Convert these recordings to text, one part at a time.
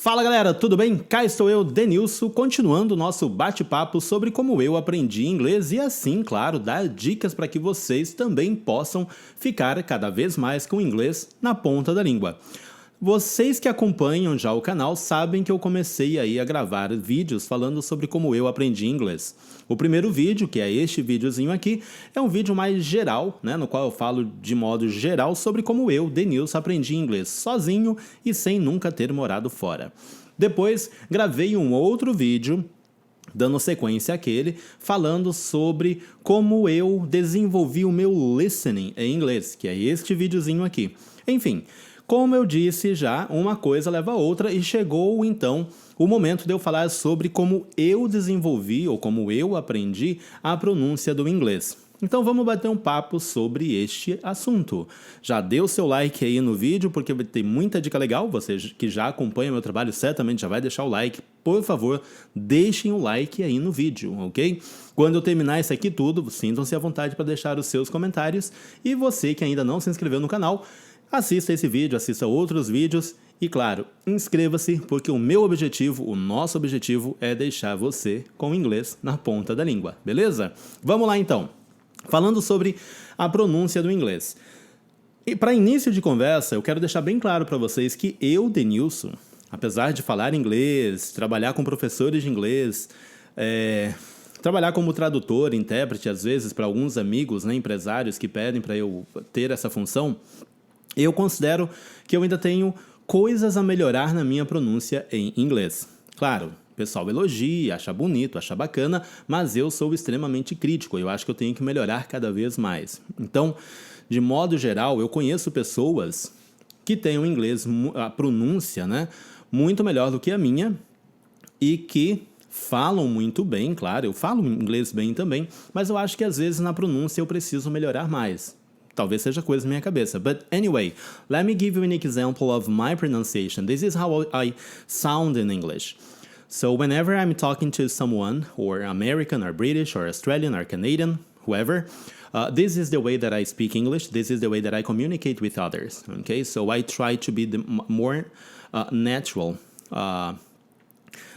Fala galera, tudo bem? Cá estou eu, Denilson, continuando o nosso bate-papo sobre como eu aprendi inglês e assim, claro, dar dicas para que vocês também possam ficar cada vez mais com o inglês na ponta da língua. Vocês que acompanham já o canal sabem que eu comecei aí a gravar vídeos falando sobre como eu aprendi inglês. O primeiro vídeo, que é este videozinho aqui, é um vídeo mais geral, né, no qual eu falo de modo geral sobre como eu, Denilson, aprendi inglês sozinho e sem nunca ter morado fora. Depois, gravei um outro vídeo dando sequência àquele, falando sobre como eu desenvolvi o meu listening em inglês, que é este videozinho aqui. Enfim, como eu disse já, uma coisa leva a outra e chegou então o momento de eu falar sobre como eu desenvolvi ou como eu aprendi a pronúncia do inglês. Então vamos bater um papo sobre este assunto. Já dê o seu like aí no vídeo porque vai ter muita dica legal. Você que já acompanha meu trabalho certamente já vai deixar o like. Por favor, deixem o like aí no vídeo, ok? Quando eu terminar isso aqui tudo, sintam-se à vontade para deixar os seus comentários. E você que ainda não se inscreveu no canal, assista esse vídeo, assista outros vídeos e, claro, inscreva-se porque o meu objetivo, o nosso objetivo é deixar você com o inglês na ponta da língua, beleza? Vamos lá então, falando sobre a pronúncia do inglês. E para início de conversa, eu quero deixar bem claro para vocês que eu, Denilson, apesar de falar inglês, trabalhar com professores de inglês, trabalhar como tradutor, intérprete, às vezes, para alguns amigos, né, empresários que pedem para eu ter essa função, eu considero que eu ainda tenho coisas a melhorar na minha pronúncia em inglês. Claro, o pessoal elogia, acha bonito, acha bacana, mas eu sou extremamente crítico, eu acho que eu tenho que melhorar cada vez mais. Então, de modo geral, eu conheço pessoas que têm o inglês, a pronúncia, né, muito melhor do que a minha e que falam muito bem, claro, eu falo inglês bem também, mas eu acho que às vezes na pronúncia eu preciso melhorar mais. Talvez seja coisa na minha cabeça. But anyway, let me give you an example of my pronunciation. This is how I sound in English. So whenever I'm talking to someone, or American, or British, or Australian, or Canadian, whoever, this is the way that I speak English. This is the way that I communicate with others. Okay, so I try to be the more natural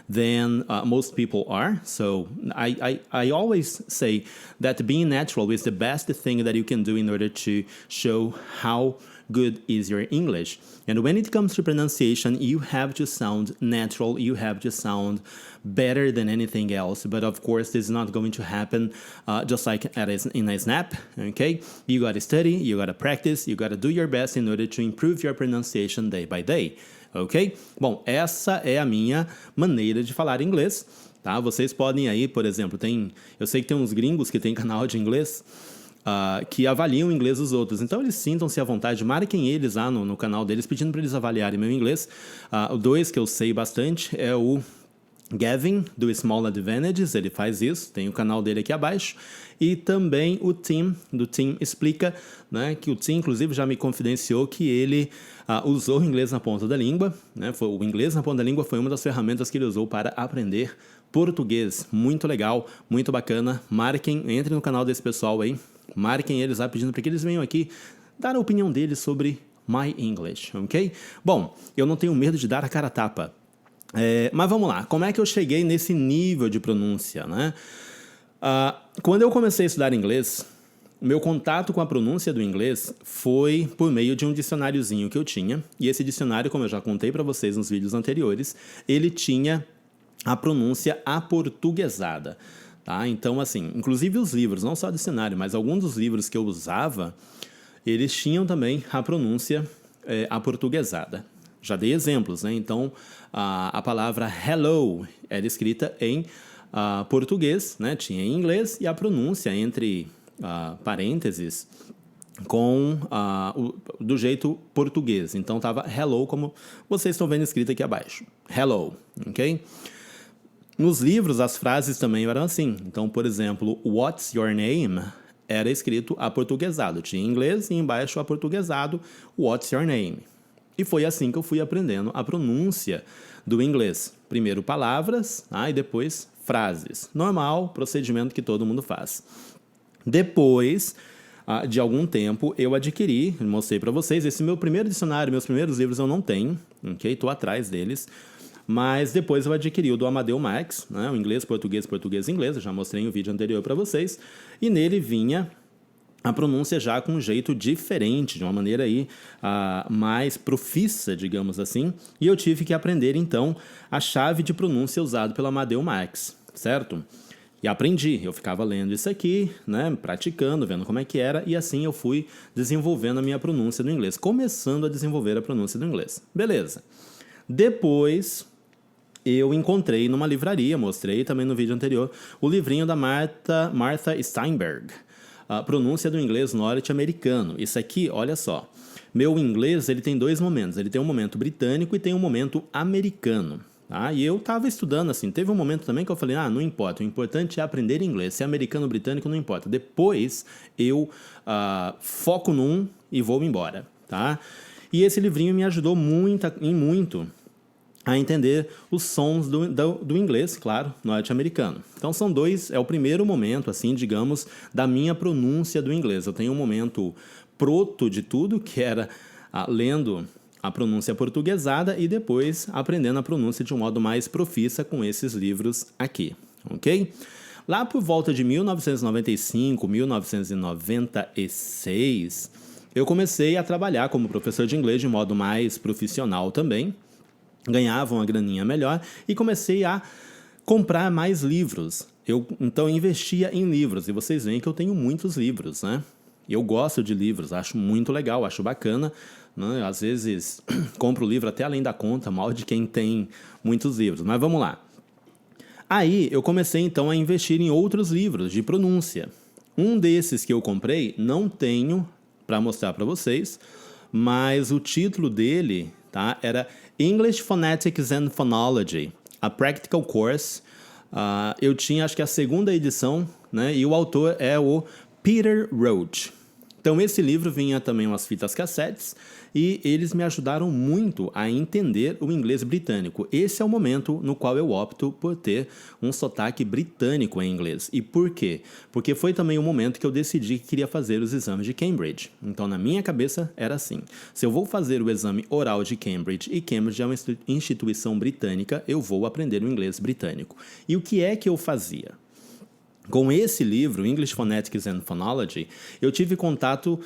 than most people are. So I always say that being natural is the best thing that you can do in order to show how good is your English. And when it comes to pronunciation, you have to sound natural, you have to sound better than anything else. But of course, this is not going to happen just like in a snap, okay? You gotta study, you gotta practice, you gotta do your best in order to improve your pronunciation day by day. Ok? Bom, essa é a minha maneira de falar inglês, tá? Vocês podem aí, por exemplo, eu sei que tem uns gringos que tem canal de inglês que avaliam o inglês dos outros, então eles sintam-se à vontade, marquem eles lá no canal deles, pedindo para eles avaliarem meu inglês. O dois que eu sei bastante é o Gavin, do Small Advantages, ele faz isso, tem o canal dele aqui abaixo, e também o Tim, do Tim Explica, né, que o Tim, inclusive, já me confidenciou que ele usou o inglês na ponta da língua, né, o inglês na ponta da língua foi uma das ferramentas que ele usou para aprender português. Muito legal, muito bacana, entrem no canal desse pessoal aí, marquem eles lá, pedindo para que eles venham aqui dar a opinião deles sobre My English, ok? Bom, eu não tenho medo de dar a cara a tapa. Mas vamos lá, como é que eu cheguei nesse nível de pronúncia, né? Quando eu comecei a estudar inglês, o meu contato com a pronúncia do inglês foi por meio de um dicionáriozinho que eu tinha. E esse dicionário, como eu já contei para vocês nos vídeos anteriores, ele tinha a pronúncia aportuguesada, tá? Então, assim, inclusive os livros, não só o dicionário, mas alguns dos livros que eu usava, eles tinham também a pronúncia aportuguesada. Já dei exemplos, né? Então, a palavra hello era escrita em português, né? Tinha em inglês e a pronúncia entre parênteses do jeito português. Então, estava hello, como vocês estão vendo escrito aqui abaixo. Hello, ok? Nos livros, as frases também eram assim. Então, por exemplo, what's your name? Era escrito aportuguesado. Tinha em inglês e embaixo aportuguesado, what's your name? E foi assim que eu fui aprendendo a pronúncia do inglês. Primeiro palavras, e depois frases. Normal, procedimento que todo mundo faz. Depois de algum tempo, eu adquiri, mostrei para vocês, esse meu primeiro dicionário, meus primeiros livros eu não tenho, ok? Estou atrás deles. Mas depois eu adquiri o do Amadeu Max, né? O inglês, português, português, inglês. Eu já mostrei em um vídeo anterior para vocês. E nele vinha a pronúncia já com um jeito diferente, de uma maneira aí mais profissa, digamos assim. E eu tive que aprender, então, a chave de pronúncia usada pelo Amadeu Max, certo? E aprendi, eu ficava lendo isso aqui, né, praticando, vendo como é que era, e assim eu fui desenvolvendo a minha pronúncia do inglês, começando a desenvolver a pronúncia do inglês. Beleza. Depois eu encontrei numa livraria, mostrei também no vídeo anterior, o livrinho da Martha Steinberg, a pronúncia do inglês norte-americano. Isso aqui, olha só, meu inglês ele tem dois momentos, ele tem um momento britânico e tem um momento americano. Tá? E eu estava estudando assim, teve um momento também que eu falei, não importa, o importante é aprender inglês, se é americano ou britânico não importa. Depois eu foco num e vou embora. Tá? E esse livrinho me ajudou muito a entender os sons do inglês, claro, norte-americano. Então é o primeiro momento, assim, digamos, da minha pronúncia do inglês. Eu tenho um momento proto de tudo, que era lendo a pronúncia portuguesada e depois aprendendo a pronúncia de um modo mais profissa com esses livros aqui, ok? Lá por volta de 1995, 1996, eu comecei a trabalhar como professor de inglês de modo mais profissional também, ganhava uma graninha melhor e comecei a comprar mais livros. Então eu investia em livros e vocês veem que eu tenho muitos livros, né? Eu gosto de livros, acho muito legal, acho bacana, né? Às vezes compro livro até além da conta, mal de quem tem muitos livros, mas vamos lá. Aí eu comecei então a investir em outros livros de pronúncia. Um desses que eu comprei, não tenho para mostrar para vocês, mas o título dele, tá, era English Phonetics and Phonology, a Practical Course. Eu tinha acho que a segunda edição, né, e o autor é o Peter Roach. Então esse livro vinha também umas fitas cassetes e eles me ajudaram muito a entender o inglês britânico. Esse é o momento no qual eu opto por ter um sotaque britânico em inglês. E por quê? Porque foi também o momento que eu decidi que queria fazer os exames de Cambridge. Então na minha cabeça era assim, se eu vou fazer o exame oral de Cambridge, e Cambridge é uma instituição britânica, eu vou aprender o inglês britânico. E o que é que eu fazia? Com esse livro, English Phonetics and Phonology, eu tive contato,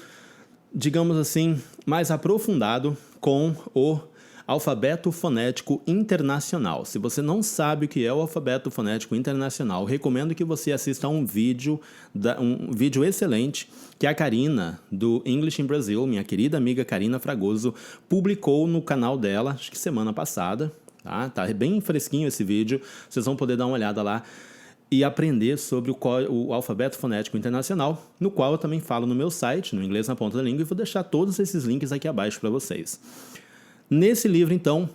digamos assim, mais aprofundado com o alfabeto fonético internacional. Se você não sabe o que é o alfabeto fonético internacional, recomendo que você assista a um vídeo excelente que a Karina, do English in Brazil, minha querida amiga Karina Fragoso, publicou no canal dela, acho que semana passada. Tá bem fresquinho esse vídeo, vocês vão poder dar uma olhada lá e aprender sobre o alfabeto fonético internacional, no qual eu também falo no meu site, no Inglês na Ponta da Língua, e vou deixar todos esses links aqui abaixo para vocês. Nesse livro, então,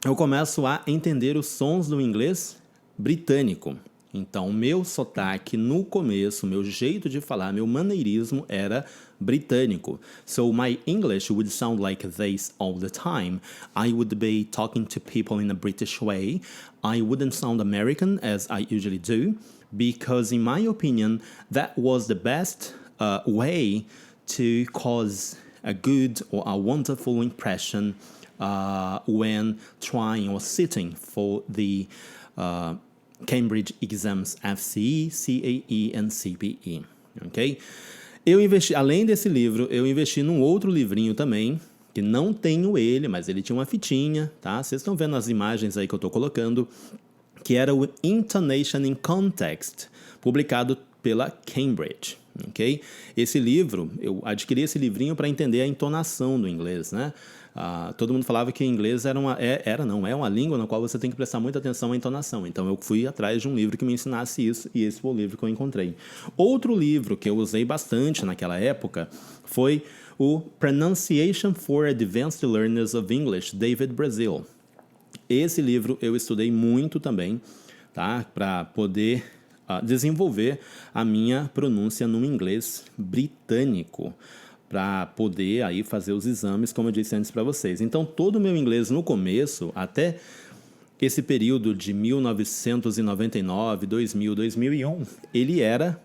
eu começo a entender os sons do inglês britânico. Então, o meu sotaque no começo, meu jeito de falar, meu maneirismo era britânico. So my English would sound like this all the time. I would be talking to people in a British way. I wouldn't sound American as I usually do, because in my opinion, that was the best way to cause a good or a wonderful impression when trying or sitting for the Cambridge exams FCE, CAE and CPE, ok? Além desse livro, eu investi num outro livrinho também, que não tenho ele, mas ele tinha uma fitinha, tá? Vocês estão vendo as imagens aí que eu estou colocando, que era o Intonation in Context, publicado pela Cambridge, ok? Esse livro, eu adquiri esse livrinho para entender a entonação do inglês, né? Todo mundo falava que inglês é uma língua na qual você tem que prestar muita atenção à entonação. Então eu fui atrás de um livro que me ensinasse isso e esse foi o livro que eu encontrei. Outro livro que eu usei bastante naquela época foi o Pronunciation for Advanced Learners of English, David Brazil. Esse livro eu estudei muito também, tá? Para poder desenvolver a minha pronúncia no inglês britânico, para poder aí fazer os exames, como eu disse antes para vocês. Então, todo o meu inglês no começo, até esse período de 1999, 2000, 2001, ele era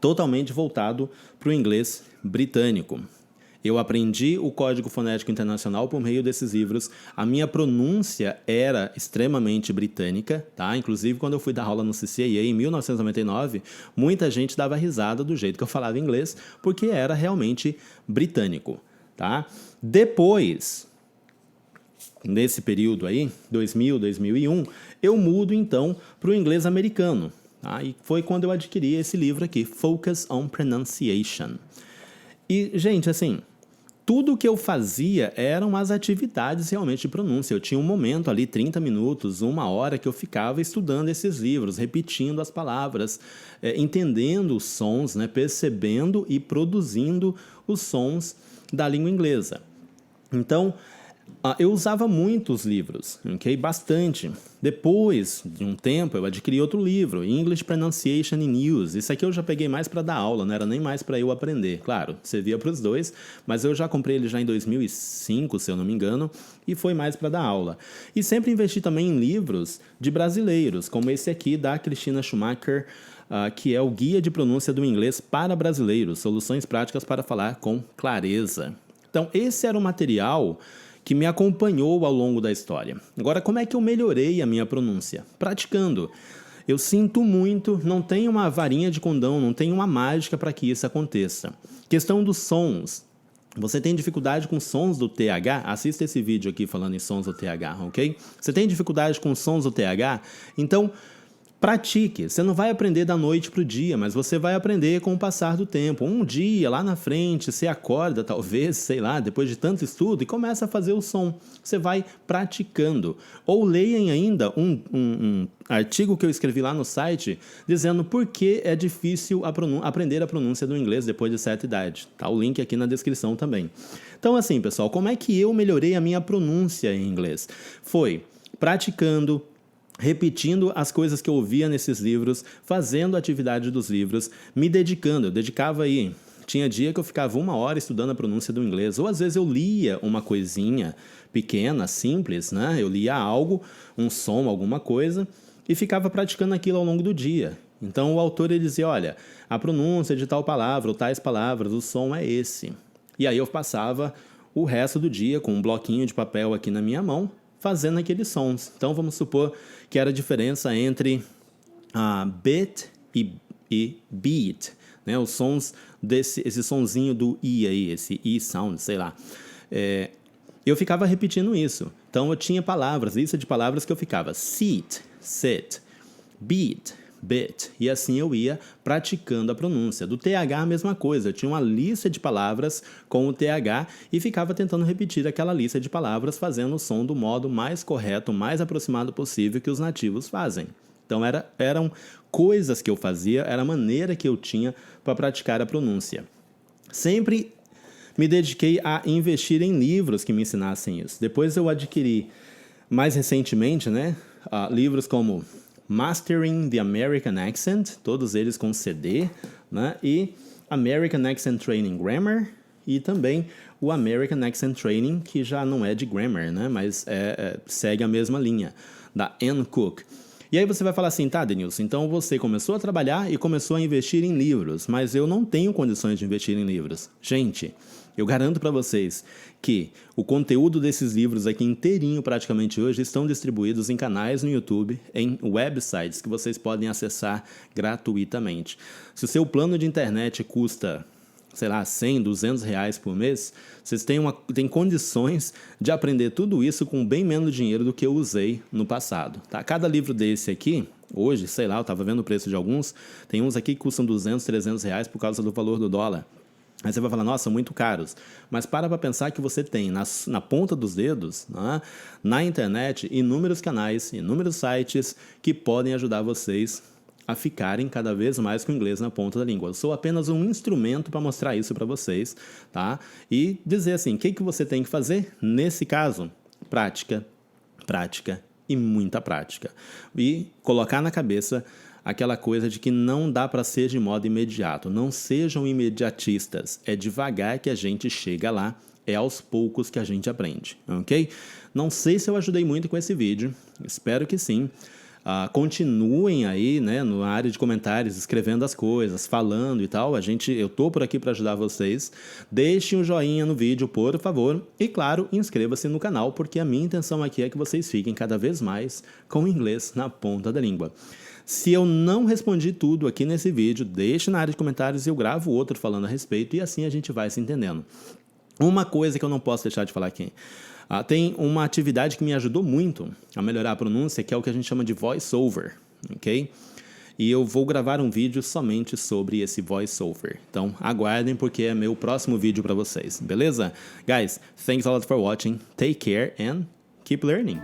totalmente voltado para o inglês britânico. Eu aprendi o Código Fonético Internacional por meio desses livros. A minha pronúncia era extremamente britânica, tá? Inclusive, quando eu fui dar aula no CCAA em 1999, muita gente dava risada do jeito que eu falava inglês, porque era realmente britânico, tá? Depois, nesse período aí, 2000, 2001, eu mudo então para o inglês americano. Tá? E foi quando eu adquiri esse livro aqui, Focus on Pronunciation. E, gente, assim, tudo que eu fazia eram as atividades realmente de pronúncia. Eu tinha um momento ali, 30 minutos, 1 hora, que eu ficava estudando esses livros, repetindo as palavras, entendendo os sons, né, percebendo e produzindo os sons da língua inglesa. Então, eu usava muitos livros, ok? Bastante. Depois de um tempo, eu adquiri outro livro, English Pronunciation in Use. Isso aqui eu já peguei mais para dar aula, não era nem mais para eu aprender. Claro, servia para os dois, mas eu já comprei ele já em 2005, se eu não me engano, e foi mais para dar aula. E sempre investi também em livros de brasileiros, como esse aqui da Cristina Schumacher, que é o Guia de Pronúncia do Inglês para Brasileiros, Soluções Práticas para Falar com Clareza. Então, esse era o material que me acompanhou ao longo da história. Agora, como é que eu melhorei a minha pronúncia? Praticando. Eu sinto muito, não tem uma varinha de condão, não tem uma mágica para que isso aconteça. Questão dos sons. Você tem dificuldade com sons do TH? Assista esse vídeo aqui falando em sons do TH, ok? Você tem dificuldade com sons do TH? Então, pratique. Você não vai aprender da noite para o dia, mas você vai aprender com o passar do tempo. Um dia, lá na frente, você acorda, talvez, sei lá, depois de tanto estudo, e começa a fazer o som. Você vai praticando. Ou leem ainda um artigo que eu escrevi lá no site, dizendo por que é difícil aprender a pronúncia do inglês depois de certa idade. Tá o link aqui na descrição também. Então, assim, pessoal, como é que eu melhorei a minha pronúncia em inglês? Foi praticando, repetindo as coisas que eu ouvia nesses livros, fazendo a atividade dos livros, me dedicando. Eu dedicava aí. Tinha dia que eu ficava 1 hora estudando a pronúncia do inglês, ou às vezes eu lia uma coisinha pequena, simples, né? Eu lia algo, um som, alguma coisa, e ficava praticando aquilo ao longo do dia. Então o autor ele dizia, olha, a pronúncia de tal palavra ou tais palavras, o som é esse. E aí eu passava o resto do dia com um bloquinho de papel aqui na minha mão, fazendo aqueles sons. Então, vamos supor que era a diferença entre bit e beat, né? Os sons esse sonzinho do I aí, esse I sound, sei lá. Eu ficava repetindo isso. Então, eu tinha palavras, lista de palavras que eu ficava sit, beat, bit. E assim eu ia praticando a pronúncia. Do TH a mesma coisa. Eu tinha uma lista de palavras com o TH e ficava tentando repetir aquela lista de palavras, fazendo o som do modo mais correto, mais aproximado possível que os nativos fazem. Então eram coisas que eu fazia, era a maneira que eu tinha para praticar a pronúncia. Sempre me dediquei a investir em livros que me ensinassem isso. Depois eu adquiri, mais recentemente, né, livros como Mastering the American Accent, todos eles com CD, né? E American Accent Training Grammar e também o American Accent Training, que já não é de grammar, né? Mas segue a mesma linha, da Anne Cook. E aí você vai falar assim, tá, Denilson, então você começou a trabalhar e começou a investir em livros, mas eu não tenho condições de investir em livros. Gente, eu garanto para vocês que o conteúdo desses livros aqui inteirinho praticamente hoje estão distribuídos em canais no YouTube, em websites que vocês podem acessar gratuitamente. Se o seu plano de internet custa, sei lá, 100, 200 reais por mês, vocês têm condições de aprender tudo isso com bem menos dinheiro do que eu usei no passado. Tá? Cada livro desse aqui, hoje, sei lá, eu estava vendo o preço de alguns, tem uns aqui que custam 200, 300 reais por causa do valor do dólar. Aí você vai falar, nossa, são muito caros. Mas para pensar que você tem na ponta dos dedos, né, na internet, inúmeros canais, inúmeros sites que podem ajudar vocês a ficarem cada vez mais com o inglês na ponta da língua. Eu sou apenas um instrumento para mostrar isso para vocês, tá? E dizer assim, o que você tem que fazer? Nesse caso, prática, prática e muita prática. E colocar na cabeça aquela coisa de que não dá para ser de modo imediato. Não sejam imediatistas. É devagar que a gente chega lá. É aos poucos que a gente aprende, ok? Não sei se eu ajudei muito com esse vídeo. Espero que sim. Continuem aí, né, na área de comentários, escrevendo as coisas, falando e tal. Eu tô por aqui para ajudar vocês. Deixem um joinha no vídeo, por favor. E claro, inscreva-se no canal, porque a minha intenção aqui é que vocês fiquem cada vez mais com o inglês na ponta da língua. Se eu não respondi tudo aqui nesse vídeo, deixe na área de comentários e eu gravo outro falando a respeito, e assim a gente vai se entendendo. Uma coisa que eu não posso deixar de falar aqui. Tem uma atividade que me ajudou muito a melhorar a pronúncia, que é o que a gente chama de voice-over, ok? E eu vou gravar um vídeo somente sobre esse voice-over. Então, aguardem, porque é meu próximo vídeo para vocês, beleza? Guys, thanks a lot for watching, take care and keep learning!